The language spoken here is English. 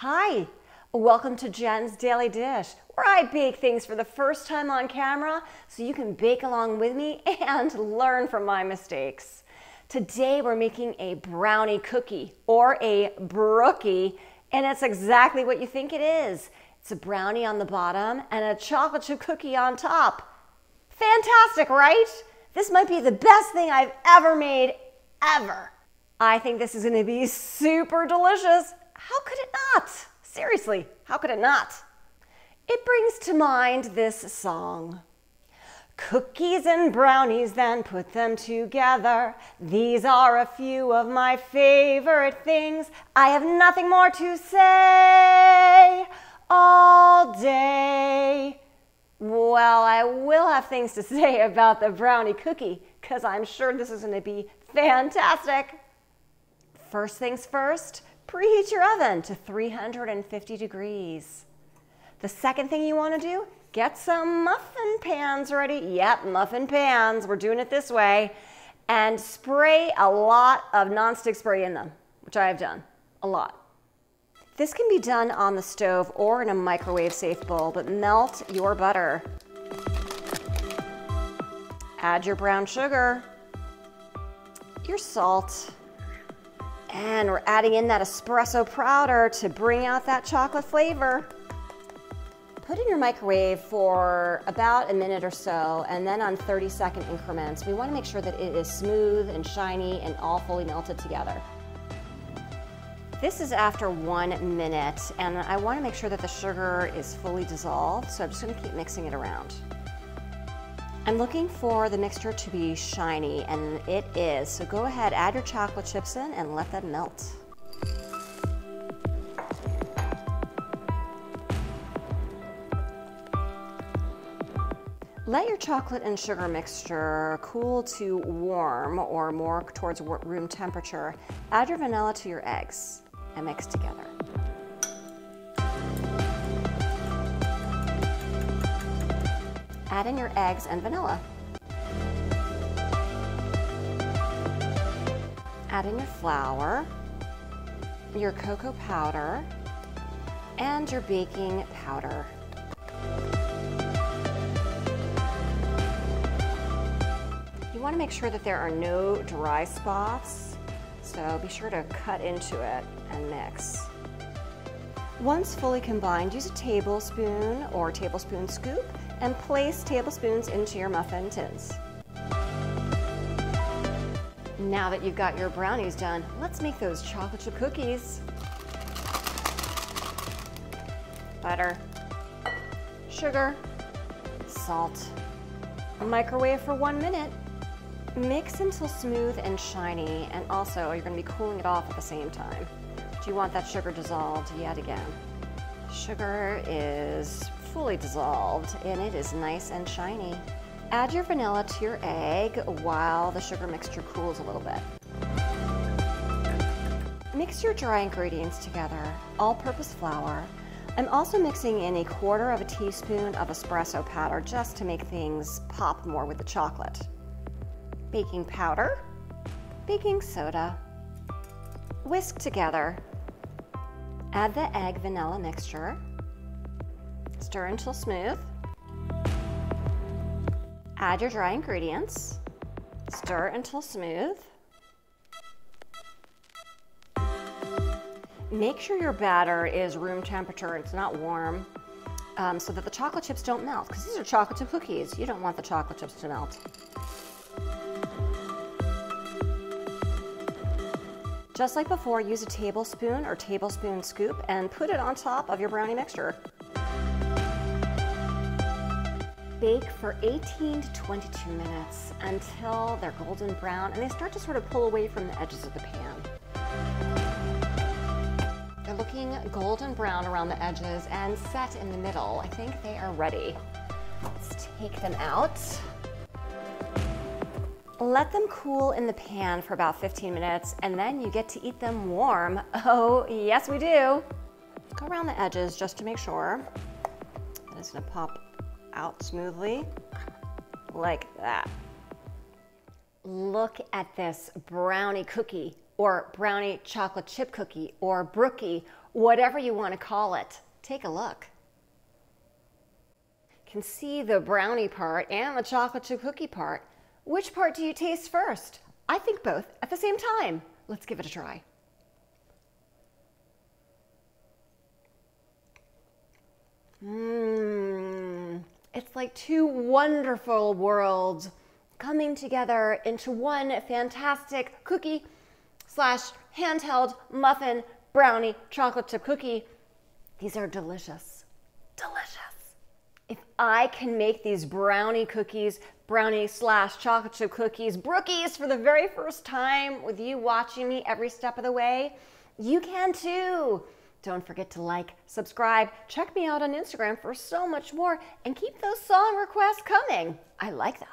Hi, welcome to Jen's Daily Dish, where I bake things for the first time on camera so you can bake along with me and learn from my mistakes. Today we're making a brownie cookie or a brookie, and it's exactly what you think it is. It's a brownie on the bottom and a chocolate chip cookie on top. Fantastic, right? This might be the best thing I've ever made, ever. I think this is going to be super delicious. How could it not? Seriously, how could it not? It brings to mind this song. Cookies and brownies, then put them together. These are a few of my favorite things. I have nothing more to say all day. Well, I will have things to say about the brownie cookie because I'm sure this is going to be fantastic. First things first, preheat your oven to 350 degrees. The second thing you want to do, get some muffin pans ready. Yep, muffin pans. We're doing it this way. And spray a lot of nonstick spray in them, which I have done, a lot. This can be done on the stove or in a microwave-safe bowl, but melt your butter. Add your brown sugar, your salt, and we're adding in that espresso powder to bring out that chocolate flavor. Put in your microwave for about a minute or so, and then on 30-second increments. We want to make sure that it is smooth and shiny and all fully melted together. This is after 1 minute, and I want to make sure that the sugar is fully dissolved, so I'm just going to keep mixing it around. I'm looking for the mixture to be shiny, and it is. So go ahead, add your chocolate chips in and let them melt. Let your chocolate and sugar mixture cool to warm or more towards room temperature. Add your vanilla to your eggs and mix together. Add in your eggs and vanilla. Add in your flour, your cocoa powder, and your baking powder. You want to make sure that there are no dry spots, so be sure to cut into it and mix. Once fully combined, use a tablespoon or tablespoon scoop and place tablespoons into your muffin tins. Now that you've got your brownies done, let's make those chocolate chip cookies. Butter, sugar, salt, microwave for 1 minute. Mix until smooth and shiny, and also you're going to be cooling it off at the same time. Do you want that sugar dissolved yet again? Sugar is fully dissolved and it is nice and shiny. Add your vanilla to your egg while the sugar mixture cools a little bit. Mix your dry ingredients together, all-purpose flour. I'm also mixing in 1/4 teaspoon of espresso powder just to make things pop more with the chocolate. Baking powder, baking soda. Whisk together. Add the egg vanilla mixture. Stir until smooth. Add your dry ingredients. Stir until smooth. Make sure your batter is room temperature, it's not warm, so that the chocolate chips don't melt, because these are chocolate chip cookies. You don't want the chocolate chips to melt. Just like before, use a tablespoon or tablespoon scoop and put it on top of your brownie mixture. Bake for 18 to 22 minutes until they're golden brown and they start to sort of pull away from the edges of the pan. They're looking golden brown around the edges and set in the middle. I think they are ready. Let's take them out. Let them cool in the pan for about 15 minutes, and then you get to eat them warm. Oh, yes we do. Go around the edges just to make sure that it's gonna pop out smoothly, like that. Look at this brownie cookie, or brownie chocolate chip cookie, or brookie, whatever you want to call it. Take a look. You can see the brownie part and the chocolate chip cookie part. Which part do you taste first? I think both at the same time. Let's give it a try. It's like two wonderful worlds coming together into one fantastic cookie slash handheld muffin brownie chocolate chip cookie. These are delicious, delicious. If I can make these brownie cookies, brownie slash chocolate chip cookies, brookies for the very first time with you watching me every step of the way, you can too. Don't forget to like, subscribe, check me out on Instagram for so much more, and keep those song requests coming. I like them.